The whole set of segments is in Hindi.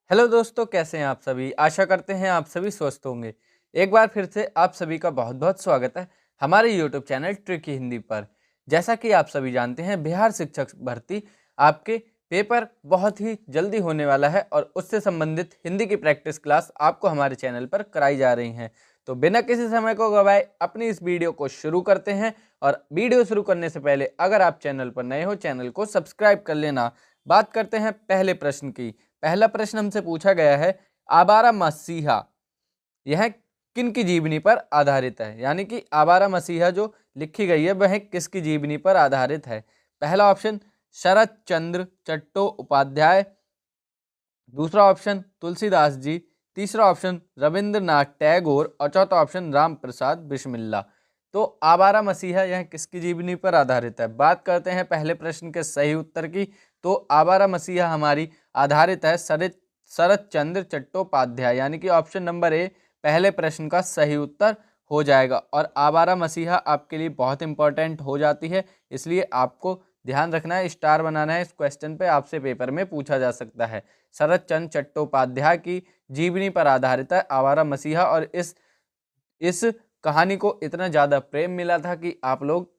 हेलो दोस्तों, कैसे हैं आप सभी। आशा करते हैं आप सभी स्वस्थ होंगे। एक बार फिर से आप सभी का बहुत बहुत स्वागत है हमारे यूट्यूब चैनल ट्रिकी हिंदी पर। जैसा कि आप सभी जानते हैं, बिहार शिक्षक भर्ती आपके पेपर बहुत ही जल्दी होने वाला है और उससे संबंधित हिंदी की प्रैक्टिस क्लास आपको हमारे चैनल पर कराई जा रही हैं। तो बिना किसी समय को गवाए अपनी इस वीडियो को शुरू करते हैं। और वीडियो शुरू करने से पहले अगर आप चैनल पर नए हो, चैनल को सब्सक्राइब कर लेना। बात करते हैं पहले प्रश्न की। पहला प्रश्न हमसे पूछा गया है, आवारा मसीहा यह किन की जीवनी पर आधारित है। यानी कि आवारा मसीहा जो लिखी गई है वह किसकी जीवनी पर आधारित है। पहला ऑप्शन शरत चंद्र चट्टोपाध्याय, दूसरा ऑप्शन तुलसीदास जी, तीसरा ऑप्शन रविंद्रनाथ टैगोर और चौथा ऑप्शन राम प्रसाद बिस्मिल्ला। तो आवारा मसीहा यह किसकी जीवनी पर आधारित है। बात करते हैं पहले प्रश्न के सही उत्तर की। तो आवारा मसीहा हमारी आधारित है शरत चंद्र चट्टोपाध्याय, यानी कि ऑप्शन नंबर ए पहले प्रश्न का सही उत्तर हो जाएगा। और आवारा मसीहा आपके लिए बहुत इंपॉर्टेंट हो जाती है, इसलिए आपको ध्यान रखना है, स्टार बनाना है। इस क्वेश्चन पे आपसे पेपर में पूछा जा सकता है। शरत चंद्र चट्टोपाध्याय की जीवनी पर आधारित है आवारा मसीहा। और इस कहानी को इतना ज़्यादा प्रेम मिला था कि आप लोग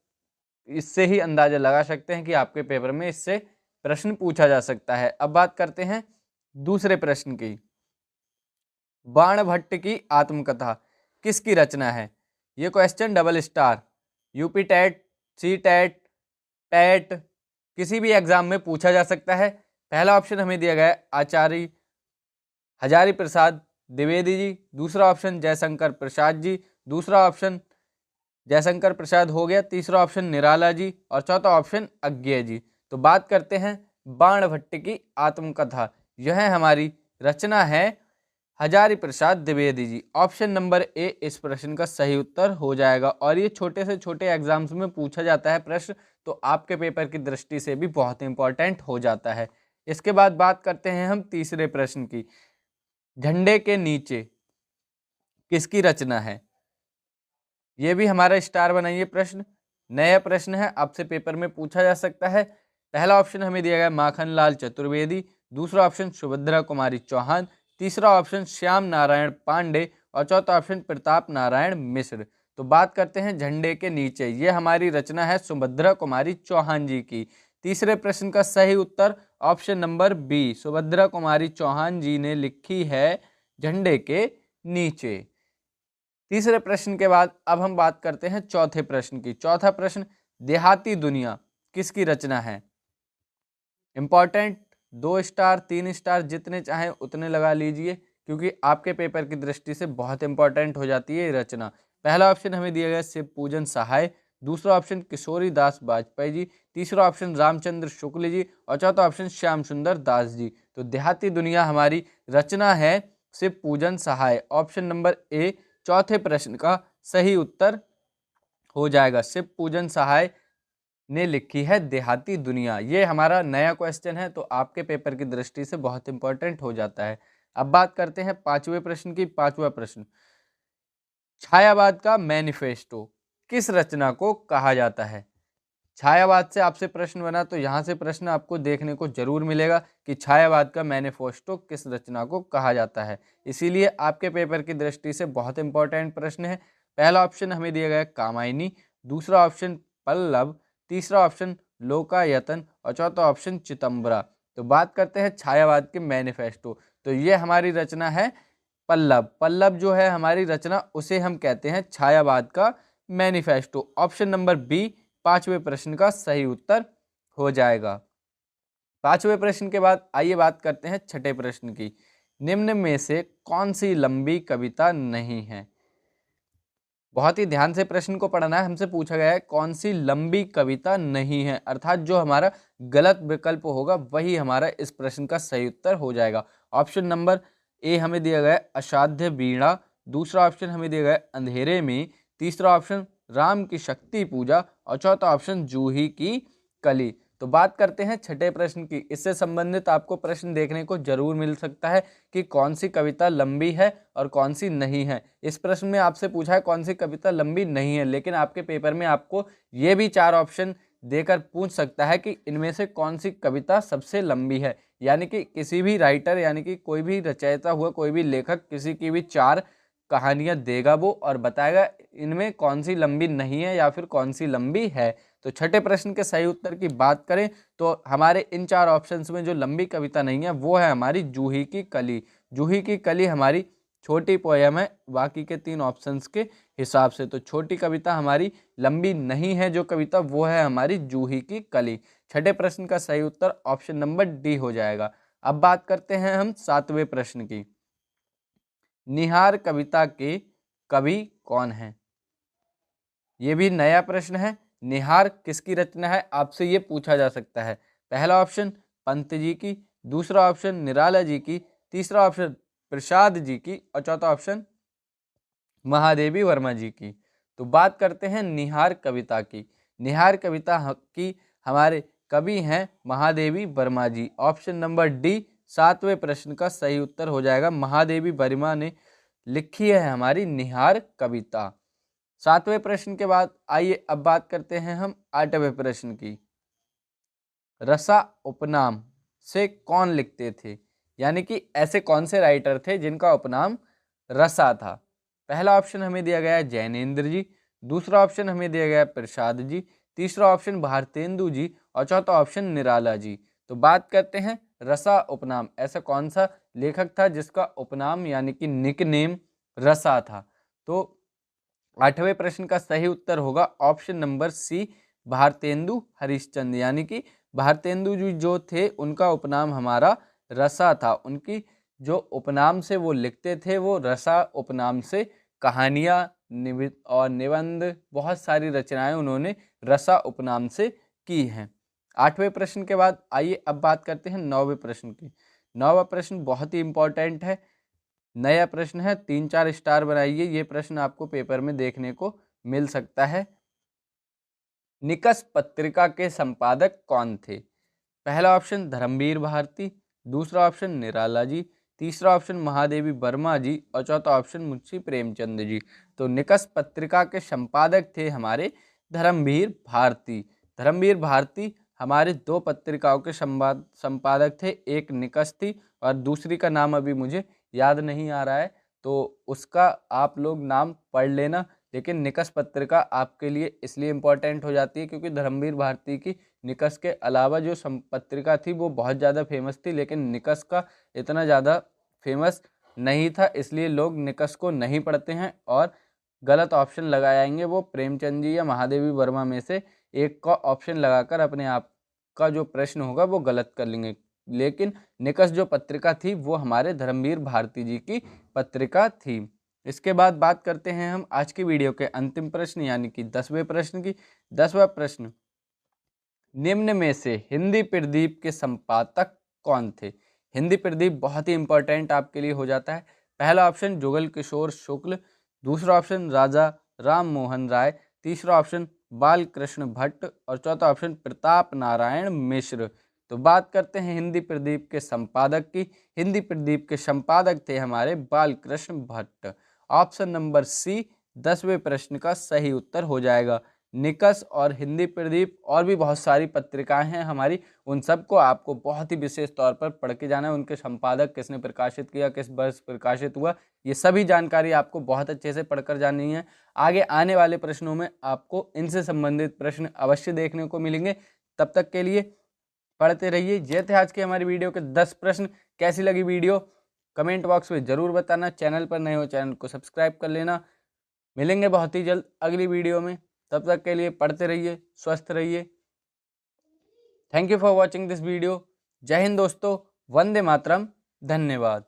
इससे ही अंदाजा लगा सकते हैं कि आपके पेपर में इससे प्रश्न पूछा जा सकता है। अब बात करते हैं दूसरे प्रश्न की। बाणभट्ट की आत्मकथा किसकी रचना है। ये question double star, UP TET, C TET, TET किसी भी एग्जाम में पूछा जा सकता है। पहला ऑप्शन हमें दिया गया है आचार्य हजारी प्रसाद द्विवेदी जी, दूसरा ऑप्शन जयशंकर प्रसाद जी, दूसरा ऑप्शन जयशंकर प्रसाद हो गया, तीसरा ऑप्शन निराला जी और चौथा ऑप्शन अज्ञेय जी। तो बात करते हैं बाणभट्ट की आत्मकथा, यह हमारी रचना है Hazari Prasad Dwivedi ji. Option number A इस प्रश्न का सही उत्तर हो जाएगा। और ये छोटे से छोटे एग्जाम्स में पूछा जाता है प्रश्न, तो आपके पेपर की दृष्टि से भी बहुत इंपॉर्टेंट हो जाता है। इसके बाद बात करते हैं हम तीसरे प्रश्न की। झंडे के नीचे किसकी रचना है। ये भी हमारा स्टार बनाइए प्रश्न, नया प्रश्न है, आपसे पेपर में पूछा जा सकता है। पहला ऑप्शन हमें दिया गया माखनलाल चतुर्वेदी, दूसरा ऑप्शन सुभद्रा कुमारी चौहान, तीसरा ऑप्शन श्याम नारायण पांडे और चौथा ऑप्शन प्रताप नारायण मिश्र। तो बात करते हैं झंडे के नीचे, ये हमारी रचना है सुभद्रा कुमारी चौहान जी की। तीसरे प्रश्न का सही उत्तर option number B, Subhadra Kumari Chauhan जी ने लिखी है झंडे के नीचे। तीसरे प्रश्न के बाद अब हम बात करते हैं चौथे प्रश्न की। चौथा प्रश्न, देहाती दुनिया किसकी रचना है। इंपॉर्टेंट, 2 स्टार 3 स्टार जितने चाहें उतने लगा लीजिए, क्योंकि आपके पेपर की दृष्टि से बहुत इंपॉर्टेंट हो जाती है ये रचना। पहला ऑप्शन हमें दिया गया शिव पूजन सहाय, दूसरा ऑप्शन किशोरी दास वाजपेयी जी, तीसरा ऑप्शन रामचंद्र शुक्ल जी और चौथा ऑप्शन श्याम सुंदर दास जी। तो देहाती दुनिया हमारी रचना है शिव पूजन सहाय। ऑप्शन नंबर ए चौथे प्रश्न का सही उत्तर हो जाएगा। शिव पूजन सहाय ने लिखी है देहाती दुनिया। ये हमारा नया क्वेश्चन है, तो आपके पेपर की दृष्टि से बहुत इंपॉर्टेंट हो जाता है। अब बात करते हैं पांचवें प्रश्न की। पांचवा प्रश्न, छायावाद का मैनिफेस्टो किस रचना को कहा जाता है। छायावाद से आपसे प्रश्न बना, तो यहाँ से प्रश्न आपको देखने को जरूर मिलेगा कि छायावाद का मैनिफेस्टो किस रचना को कहा जाता है। इसीलिए आपके पेपर की दृष्टि से बहुत इंपॉर्टेंट प्रश्न है। पहला ऑप्शन हमें दिया गया कामायनी, दूसरा ऑप्शन पल्लव, तीसरा ऑप्शन लोकायतन और चौथा ऑप्शन चिदंबरा। तो बात करते हैं छायावाद के मैनिफेस्टो, तो ये हमारी रचना है पल्लव। पल्लव जो है हमारी रचना, उसे हम कहते हैं छायावाद का मैनिफेस्टो। ऑप्शन नंबर बी पांचवें प्रश्न का सही उत्तर हो जाएगा। पांचवें प्रश्न के बाद आइए बात करते हैं छठे प्रश्न की। निम्न में से कौन सी लंबी कविता नहीं है। बहुत ही ध्यान से प्रश्न को पढ़ना है। हमसे पूछा गया है कौन सी लंबी कविता नहीं है, अर्थात जो हमारा गलत विकल्प होगा वही हमारा इस प्रश्न का सही उत्तर हो जाएगा। ऑप्शन नंबर ए हमें दिया गया है असाध्य वीणा, दूसरा ऑप्शन हमें दिया गया है अंधेरे में, तीसरा ऑप्शन राम की शक्ति पूजा और चौथा ऑप्शन जूही की कली। तो बात करते हैं छठे प्रश्न की। इससे संबंधित आपको प्रश्न देखने को जरूर मिल सकता है कि कौन सी कविता लंबी है और कौन सी नहीं है। इस प्रश्न में आपसे पूछा है कौन सी कविता लंबी नहीं है, लेकिन आपके पेपर में आपको ये भी 4 ऑप्शन देकर पूछ सकता है कि इनमें से कौन सी कविता सबसे लंबी है। यानी कि किसी भी राइटर यानी कि कोई भी रचयिता हुआ, कोई भी लेखक किसी की भी 4 कहानियां देगा वो और बताएगा इनमें कौन सी लंबी नहीं है या फिर कौन सी लंबी है। तो छठे प्रश्न के सही उत्तर की बात करें तो हमारे इन 4 ऑप्शंस में जो लंबी कविता नहीं है वो है हमारी जूही की कली। जूही की कली हमारी छोटी पोयम है बाकी के 3 ऑप्शंस के हिसाब से। तो छोटी कविता हमारी लंबी नहीं है जो कविता, वो है हमारी जूही की कली। छठे प्रश्न का सही उत्तर ऑप्शन नंबर डी हो जाएगा। अब बात करते हैं हम 7वें प्रश्न की। निहार कविता के कवि कौन है? ये भी नया प्रश्न है। निहार किसकी रचना है आपसे ये पूछा जा सकता है। पहला ऑप्शन पंत जी की, दूसरा ऑप्शन निराला जी की, तीसरा ऑप्शन प्रसाद जी की और चौथा ऑप्शन महादेवी वर्मा जी की। तो बात करते हैं निहार कविता की। निहार कविता की हमारे कवि हैं महादेवी वर्मा जी। ऑप्शन नंबर डी 7वें प्रश्न का सही उत्तर हो जाएगा। महादेवी वर्मा ने लिखी है हमारी निहार कविता। 7वें प्रश्न के बाद आइए अब बात करते हैं हम 8वें प्रश्न की। रसा उपनाम से कौन लिखते थे? यानी कि ऐसे कौन से राइटर थे जिनका उपनाम रसा था? पहला ऑप्शन हमें दिया गया है जैनेन्द्र जी, दूसरा ऑप्शन हमें दिया गया है प्रसाद जी, तीसरा ऑप्शन भारतेंदु जी और चौथा ऑप्शन निराला जी। तो बात करते हैं रसा उपनाम, ऐसा कौन सा लेखक था जिसका उपनाम यानी कि निकनेम रसा था? तो 8वें प्रश्न का सही उत्तर होगा option number C Bharatendu Harishchandra. यानी कि भारतेंदु जी जो थे उनका उपनाम हमारा रसा था। उनकी जो उपनाम से वो लिखते थे वो रसा उपनाम से कहानियाँ और निबंध बहुत सारी रचनाएं उन्होंने रसा उपनाम से की हैं। 8वें प्रश्न के बाद आइए अब बात करते हैं 9वें प्रश्न की। 9वां प्रश्न बहुत ही इंपॉर्टेंट है, नया प्रश्न है, 3-4 स्टार बनाइए। ये प्रश्न आपको पेपर में देखने को मिल सकता है। निकष पत्रिका के संपादक कौन थे? पहला ऑप्शन धर्मवीर भारती, दूसरा ऑप्शन निराला जी, तीसरा ऑप्शन महादेवी वर्मा जी और चौथा ऑप्शन मुंशी प्रेमचंद जी। तो निकष पत्रिका के संपादक थे हमारे धर्मवीर भारती। धर्मवीर भारती हमारे 2 पत्रिकाओं के संपादक थे, एक निकष थी और दूसरी का नाम अभी मुझे याद नहीं आ रहा है, तो उसका आप लोग नाम पढ़ लेना। लेकिन निकष पत्रिका आपके लिए इसलिए इम्पोर्टेंट हो जाती है क्योंकि धर्मवीर भारती की निकष के अलावा जो पत्रिका थी वो बहुत ज़्यादा फेमस थी, लेकिन निकष का इतना ज़्यादा फेमस नहीं था, इसलिए लोग निकष को नहीं पढ़ते हैं और गलत ऑप्शन लगाएंगे। वो प्रेमचंद जी या महादेवी वर्मा में से एक का ऑप्शन लगाकर अपने आप का जो प्रश्न होगा वो गलत कर लेंगे। लेकिन निकष जो पत्रिका थी वो हमारे धर्मवीर भारती जी की पत्रिका थी। इसके बाद बात करते हैं हम आज की वीडियो के अंतिम प्रश्न यानी कि 10वें प्रश्न की। 10वां प्रश्न, निम्न में से हिंदी प्रदीप के संपादक कौन थे? हिंदी प्रदीप बहुत ही इंपॉर्टेंट आपके लिए हो जाता है। पहला ऑप्शन जुगल किशोर शुक्ल, दूसरा ऑप्शन राजा राम मोहन राय, तीसरा ऑप्शन बालकृष्ण भट्ट और चौथा ऑप्शन प्रताप नारायण मिश्र। तो बात करते हैं हिंदी प्रदीप के संपादक की। हिंदी प्रदीप के संपादक थे हमारे Balkrishna Bhatt. Option number C 10वें प्रश्न का सही उत्तर हो जाएगा। निकष और हिंदी प्रदीप और भी बहुत सारी पत्रिकाएं हैं हमारी, उन सबको आपको बहुत ही विशेष तौर पर पढ़ के जाना है। उनके संपादक किसने प्रकाशित किया, किस वर्ष प्रकाशित हुआ, ये सभी जानकारी आपको बहुत अच्छे से पढ़कर जानी है। आगे आने वाले प्रश्नों में आपको इनसे संबंधित प्रश्न अवश्य देखने को मिलेंगे। तब तक के लिए पढ़ते रहिए। ये थे आज की हमारी वीडियो के 10 प्रश्न। कैसी लगी वीडियो कमेंट बॉक्स में ज़रूर बताना। चैनल पर नए हो चैनल को सब्सक्राइब कर लेना। मिलेंगे बहुत ही जल्द अगली वीडियो में, तब तक के लिए पढ़ते रहिए, स्वस्थ रहिए। Thank you for watching this video. जय हिंद दोस्तों, वंदे मातरम, धन्यवाद।